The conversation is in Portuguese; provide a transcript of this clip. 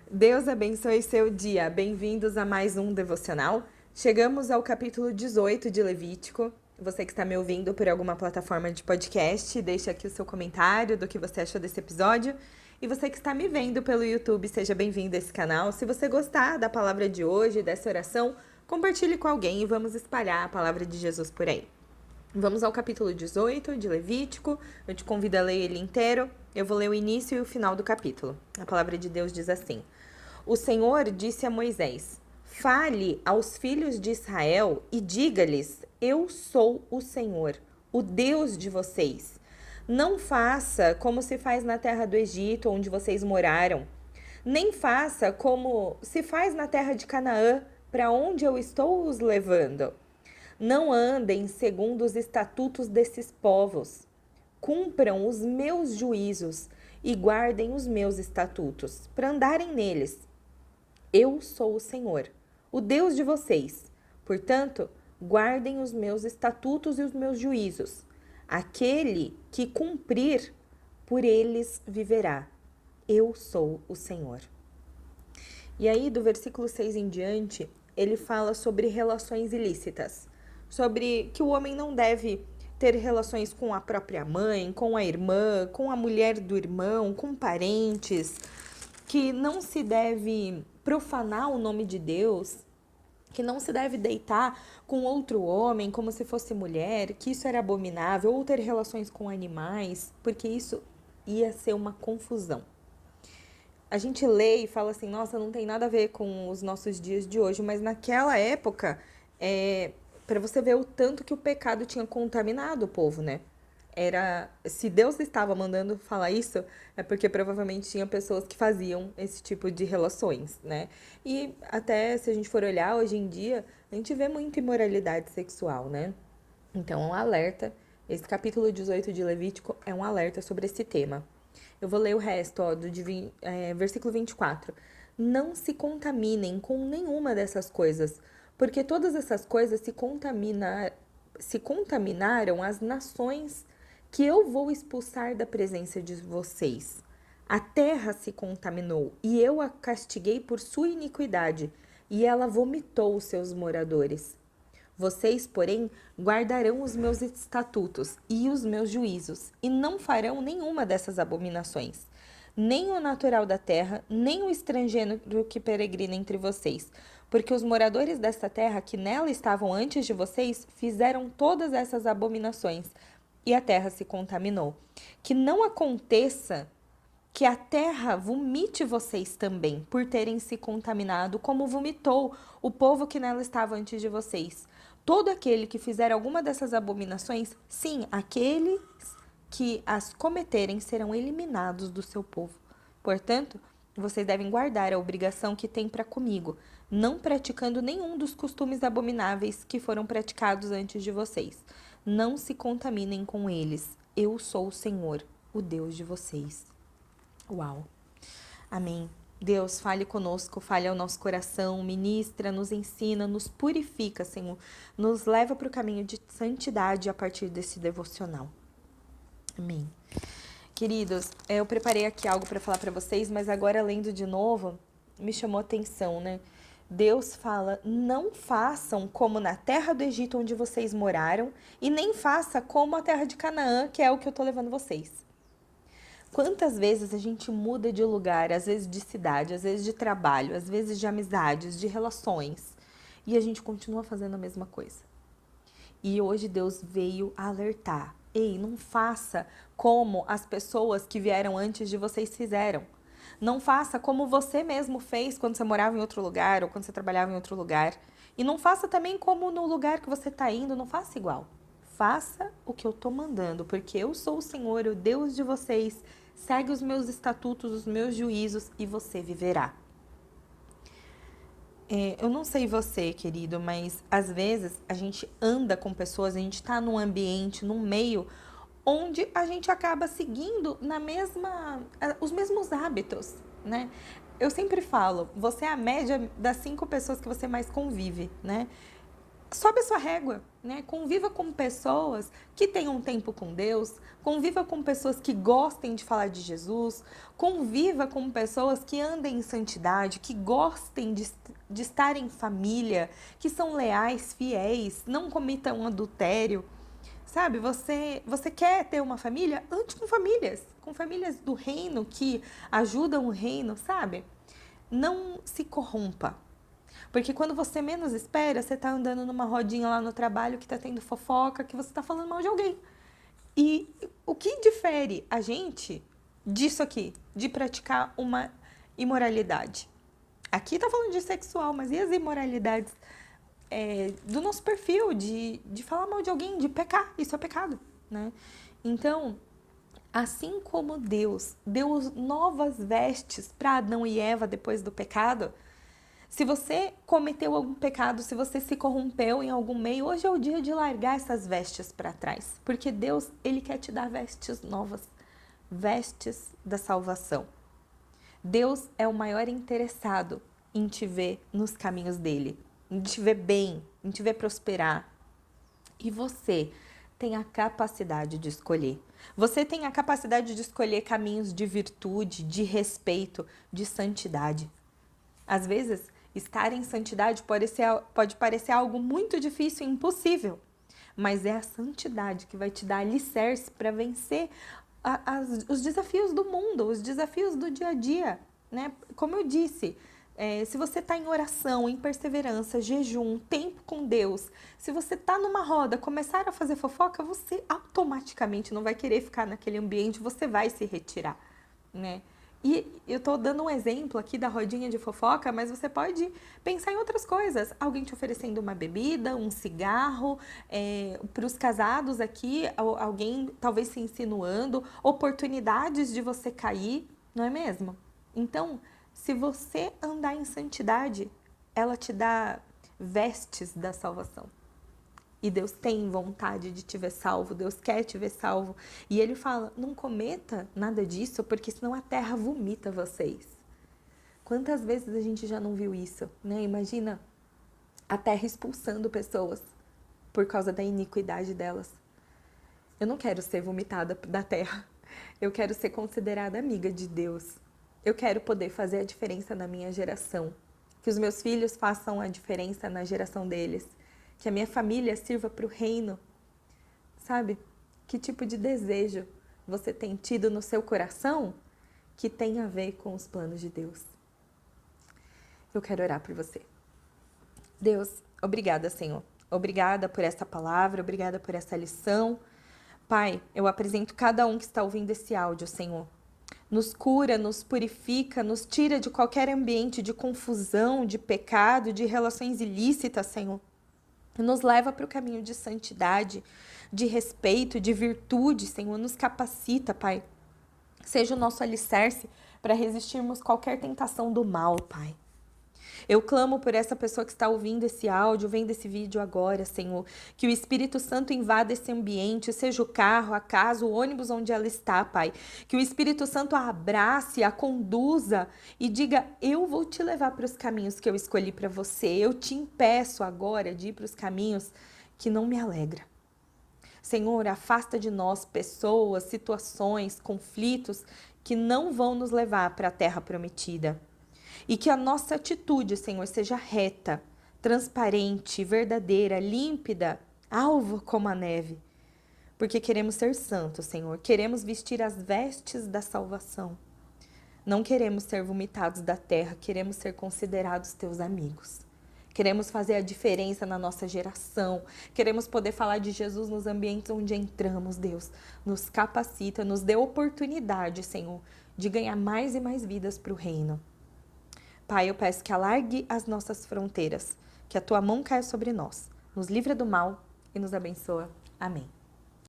Deus abençoe seu dia. Bem-vindos a mais um devocional. Chegamos ao capítulo 18 de Levítico. Você que está me ouvindo por alguma plataforma de podcast, deixa aqui o seu comentário do que você achou desse episódio. E você que está me vendo pelo YouTube, seja bem-vindo a esse canal. Se você gostar da palavra de hoje, dessa oração, compartilhe com alguém e vamos espalhar a palavra de Jesus por aí. Vamos ao capítulo 18 de Levítico. Eu te convido a ler ele inteiro. Eu vou ler o início e o final do capítulo. A palavra de Deus diz assim: O Senhor disse a Moisés: Fale aos filhos de Israel e diga-lhes: Eu sou o Senhor, o Deus de vocês. Não faça como se faz na terra do Egito, onde vocês moraram. Nem faça como se faz na terra de Canaã, para onde eu estou os levando. Não andem segundo os estatutos desses povos. Cumpram os meus juízos e guardem os meus estatutos, para andarem neles. Eu sou o Senhor, o Deus de vocês. Portanto, guardem os meus estatutos e os meus juízos. Aquele que cumprir, por eles viverá. Eu sou o Senhor. E aí, do versículo 6 em diante, ele fala sobre relações ilícitas. Sobre que o homem não deve ter relações com a própria mãe, com a irmã, com a mulher do irmão, com parentes, que não se deve profanar o nome de Deus, que não se deve deitar com outro homem como se fosse mulher, que isso era abominável, ou ter relações com animais, porque isso ia ser uma confusão. A gente lê e fala assim, nossa, não tem nada a ver com os nossos dias de hoje, mas naquela época, para você ver o tanto que o pecado tinha contaminado o povo, né? Se Deus estava mandando falar isso, é porque provavelmente tinha pessoas que faziam esse tipo de relações, né? E até se a gente for olhar hoje em dia, a gente vê muita imoralidade sexual, né? Então, é um alerta. Esse capítulo 18 de Levítico é um alerta sobre esse tema. Eu vou ler o resto, ó, versículo 24. Não se contaminem com nenhuma dessas coisas, porque todas essas coisas se contaminaram as nações que eu vou expulsar da presença de vocês. A terra se contaminou, e eu a castiguei por sua iniquidade, e ela vomitou os seus moradores. Vocês, porém, guardarão os meus estatutos e os meus juízos, e não farão nenhuma dessas abominações. Nem o natural da terra, nem o estrangeiro que peregrina entre vocês. Porque os moradores desta terra que nela estavam antes de vocês fizeram todas essas abominações, e a terra se contaminou. Que não aconteça que a terra vomite vocês também, por terem se contaminado, como vomitou o povo que nela estava antes de vocês. Todo aquele que fizer alguma dessas abominações, sim, aqueles que as cometerem serão eliminados do seu povo. Portanto, vocês devem guardar a obrigação que têm para comigo, não praticando nenhum dos costumes abomináveis que foram praticados antes de vocês. Não se contaminem com eles. Eu sou o Senhor, o Deus de vocês. Uau. Amém. Deus, fale conosco, fale ao nosso coração, ministra, nos ensina, nos purifica, Senhor. Nos leva para o caminho de santidade a partir desse devocional. Amém. Queridos, eu preparei aqui algo para falar para vocês, mas agora lendo de novo, me chamou a atenção, né? Deus fala, não façam como na terra do Egito onde vocês moraram, e nem faça como a terra de Canaã, que é o que eu tô levando vocês. Quantas vezes a gente muda de lugar, às vezes de cidade, às vezes de trabalho, às vezes de amizades, de relações, e a gente continua fazendo a mesma coisa. E hoje Deus veio alertar. Ei, não faça como as pessoas que vieram antes de vocês fizeram. Não faça como você mesmo fez quando você morava em outro lugar ou quando você trabalhava em outro lugar. E não faça também como no lugar que você está indo, não faça igual. Faça o que eu estou mandando, porque eu sou o Senhor, o Deus de vocês. Segue os meus estatutos, os meus juízos e você viverá. Eu não sei você, querido, mas às vezes a gente anda com pessoas, a gente tá num ambiente, num meio onde a gente acaba seguindo os mesmos hábitos, né? Eu sempre falo, você é a média das 5 pessoas que você mais convive, né? sobe a sua régua, né? Conviva com pessoas que tenham tempo com Deus, conviva com pessoas que gostem de falar de Jesus, conviva com pessoas que andem em santidade, que gostem de estar em família, que são leais, fiéis, não cometam adultério. Sabe, você quer ter uma família? Ande com famílias do reino que ajudam o reino, sabe? Não se corrompa. Porque quando você menos espera, você tá andando numa rodinha lá no trabalho que tá tendo fofoca, que você tá falando mal de alguém. E o que difere a gente disso aqui, de praticar uma imoralidade? Aqui tá falando de sexual, mas e as imoralidades do nosso perfil, de falar mal de alguém, de pecar? Isso é pecado, né? Então, assim como Deus deu novas vestes para Adão e Eva depois do pecado, se você cometeu algum pecado, se você se corrompeu em algum meio, hoje é o dia de largar essas vestes para trás. Porque Deus, Ele quer te dar vestes novas, vestes da salvação. Deus é o maior interessado em te ver nos caminhos dele, em te ver bem, em te ver prosperar. E você tem a capacidade de escolher. Você tem a capacidade de escolher caminhos de virtude, de respeito, de santidade. Às vezes, estar em santidade pode parecer algo muito difícil e impossível, mas é a santidade que vai te dar alicerce para vencer os desafios do mundo, os desafios do dia a dia, né? Como eu disse, se você está em oração, em perseverança, jejum, tempo com Deus, se você está numa roda, começar a fazer fofoca, você automaticamente não vai querer ficar naquele ambiente, você vai se retirar, né? E eu tô dando um exemplo aqui da rodinha de fofoca, mas você pode pensar em outras coisas. Alguém te oferecendo uma bebida, um cigarro, para os casados aqui, alguém talvez se insinuando, oportunidades de você cair, não é mesmo? Então, se você andar em santidade, ela te dá vestes da salvação. E Deus tem vontade de te ver salvo, Deus quer te ver salvo. E Ele fala, não cometa nada disso, porque senão a terra vomita vocês. Quantas vezes a gente já não viu isso, né? Imagina a terra expulsando pessoas por causa da iniquidade delas. Eu não quero ser vomitada da terra. Eu quero ser considerada amiga de Deus. Eu quero poder fazer a diferença na minha geração. Que os meus filhos façam a diferença na geração deles. Que a minha família sirva para o reino, sabe? Que tipo de desejo você tem tido no seu coração que tem a ver com os planos de Deus? Eu quero orar por você. Deus, obrigada, Senhor. Obrigada por essa palavra, obrigada por essa lição. Pai, eu apresento cada um que está ouvindo esse áudio, Senhor. Nos cura, nos purifica, nos tira de qualquer ambiente de confusão, de pecado, de relações ilícitas, Senhor. Nos leva para o caminho de santidade, de respeito, de virtude, Senhor. Nos capacita, Pai. Seja o nosso alicerce para resistirmos qualquer tentação do mal, Pai. Eu clamo por essa pessoa que está ouvindo esse áudio, vendo esse vídeo agora, Senhor. Que o Espírito Santo invada esse ambiente, seja o carro, a casa, o ônibus onde ela está, Pai. Que o Espírito Santo a abrace, a conduza e diga, eu vou te levar para os caminhos que eu escolhi para você. Eu te impeço agora de ir para os caminhos que não me alegram. Senhor, afasta de nós pessoas, situações, conflitos que não vão nos levar para a terra prometida. E que a nossa atitude, Senhor, seja reta, transparente, verdadeira, límpida, alva como a neve. Porque queremos ser santos, Senhor. Queremos vestir as vestes da salvação. Não queremos ser vomitados da terra, queremos ser considerados teus amigos. Queremos fazer a diferença na nossa geração. Queremos poder falar de Jesus nos ambientes onde entramos, Deus. Nos capacita, nos dê oportunidade, Senhor, de ganhar mais e mais vidas para o reino. Pai, eu peço que alargue as nossas fronteiras, que a tua mão caia sobre nós, nos livra do mal e nos abençoa. Amém.